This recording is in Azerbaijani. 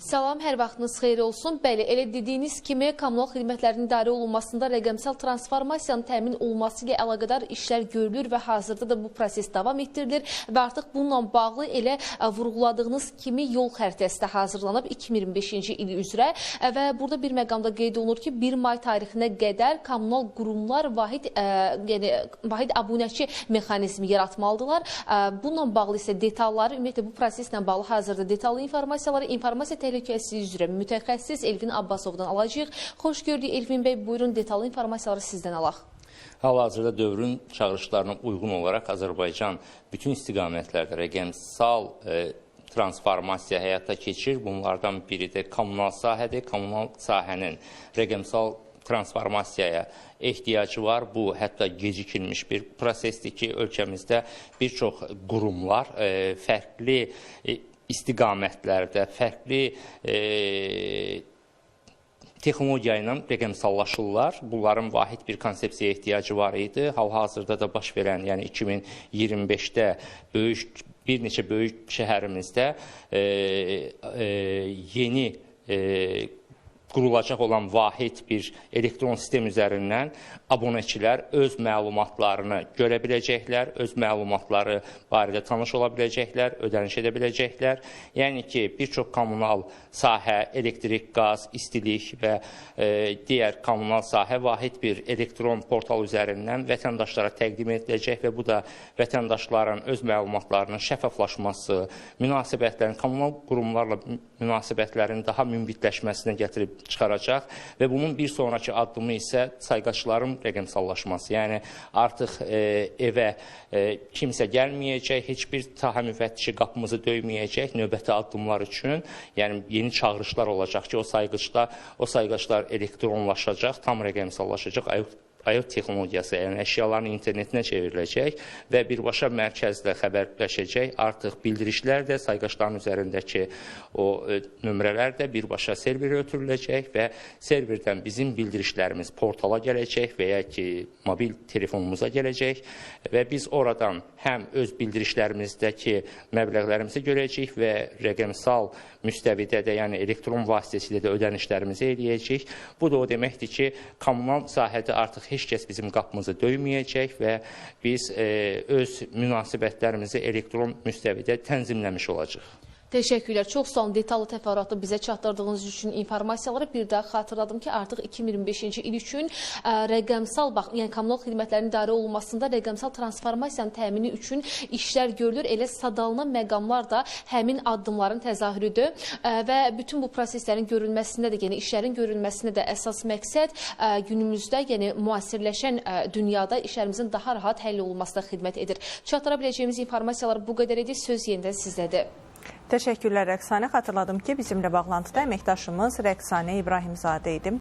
Salam, hər vaxtınız xeyir olsun. Bəli, elə dediyiniz kimi kommunal xidmətlərin idarə olunmasında rəqəmsal transformasiyanın təmin olması ilə əlaqədar işlər görülür və hazırda da bu proses davam etdirilir və artıq bununla bağlı elə vurğuladığınız kimi yol xəritəsi də hazırlanıb 2025-ci il üzrə və burada bir məqamda qeyd olunur ki, 1 may tarixinə qədər kommunal qurumlar vahid abunəçi mexanizmi yaratmalıdırlar. Bununla bağlı isə detalları, ümumiyyətlə bu proseslə bağlı hazırda detallı informasiyaları, informasiya təhlükəsizliyi üzrə mütəxəssis Elvin Abbasovdan alacağıq. Xoş gördük Elvin bəy, buyurun detallı informasiyaları sizdən alaq. Hal-hazırda dövrün çağırışlarına uyğun olaraq Azərbaycan bütün istiqamətlərdə rəqəmsal transformasiya həyata keçir. Bunlardan biri də kommunal sahədir. Kommunal sahənin rəqəmsal transformasiyaya ehtiyacı var. Bu, hətta gecikilmiş bir prosesdir ki, ölkəmizdə bir çox qurumlar fərqli istiqamətlərdə, fərqli texnologiya ilə rəqəmsallaşırlar. Bunların vahid bir konsepsiyaya ehtiyacı var idi. Hal-hazırda da baş verən, yəni 2025-də bir neçə böyük şəhərimizdə yeni qurulacaq olan vahid bir elektron sistem üzərindən abunəçilər öz məlumatlarını görə biləcəklər, öz məlumatları barədə tanış ola biləcəklər, ödəniş edə biləcəklər. Yəni ki, bir çox kommunal sahə, elektrik, qaz, istilik və digər kommunal sahə vahid bir elektron portal üzərindən vətəndaşlara təqdim ediləcək və bu da vətəndaşların öz məlumatlarının şəffaflaşması, münasibətlərin, kommunal qurumlarla münasibətlərin daha münbitləşməsinə gətirib çıxaracaq və bunun bir sonraki addımı isə sayğacların rəqəmsallaşması. Yəni, artıq evə kimsə gəlməyəcək, heç bir sahə müfəttişi qapımızı döyməyəcək növbəti addımlar üçün. Yəni, yeni çağırışlar olacaq ki, o sayğaclar elektronlaşacaq, tam rəqəmsallaşacaq, IoT texnologiyası, yəni əşyaların internetinə çevriləcək və birbaşa mərkəzlə xəbərləşəcək. Artıq bildirişlər də, sayğacların üzərindəki o nömrələr də birbaşa serverə ötürüləcək və serverdən bizim bildirişlərimiz portala gələcək və ya ki, mobil telefonumuza gələcək və biz oradan həm öz bildirişlərimizdəki məbləğlərimizi görəcəyik və rəqəmsal müstəvidə də, yəni elektron vasitəsilə də ödənişlərimizi eləyəcək. Bu da o deməkdir ki, kommunal sahədə artıq heç kəs bizim qapımızı döyməyəcək və biz öz münasibətlərimizi elektron müstəvidə tənzimləmiş olacaq. Təşəkkürlər. Çox sağ olun, detallı təfərrüatlı bizə çatdırdığınız üçün informasiyaları. Bir daha xatırladım ki, artıq 2025-ci il üçün rəqəmsal, yəni kommunal xidmətlərin idarə olunmasında rəqəmsal transformasiyanın təmini üçün işlər görülür. Elə sadalınan məqamlar da həmin addımların təzahürüdür və bütün bu proseslərin görülməsində də, yəni işlərin görülməsində də əsas məqsəd günümüzdə, yəni müasirləşən dünyada işlərimizin daha rahat həll olunmasına xidmət edir. Çatdıra biləcəyimiz informasiyalar bu qədər idi. Söz yenidən sizdədir. Təşəkkürlər Rəqsanə. Xatırladım ki, bizimlə bağlantıda əməkdaşımız Rəqsanə İbrahimzadə idi.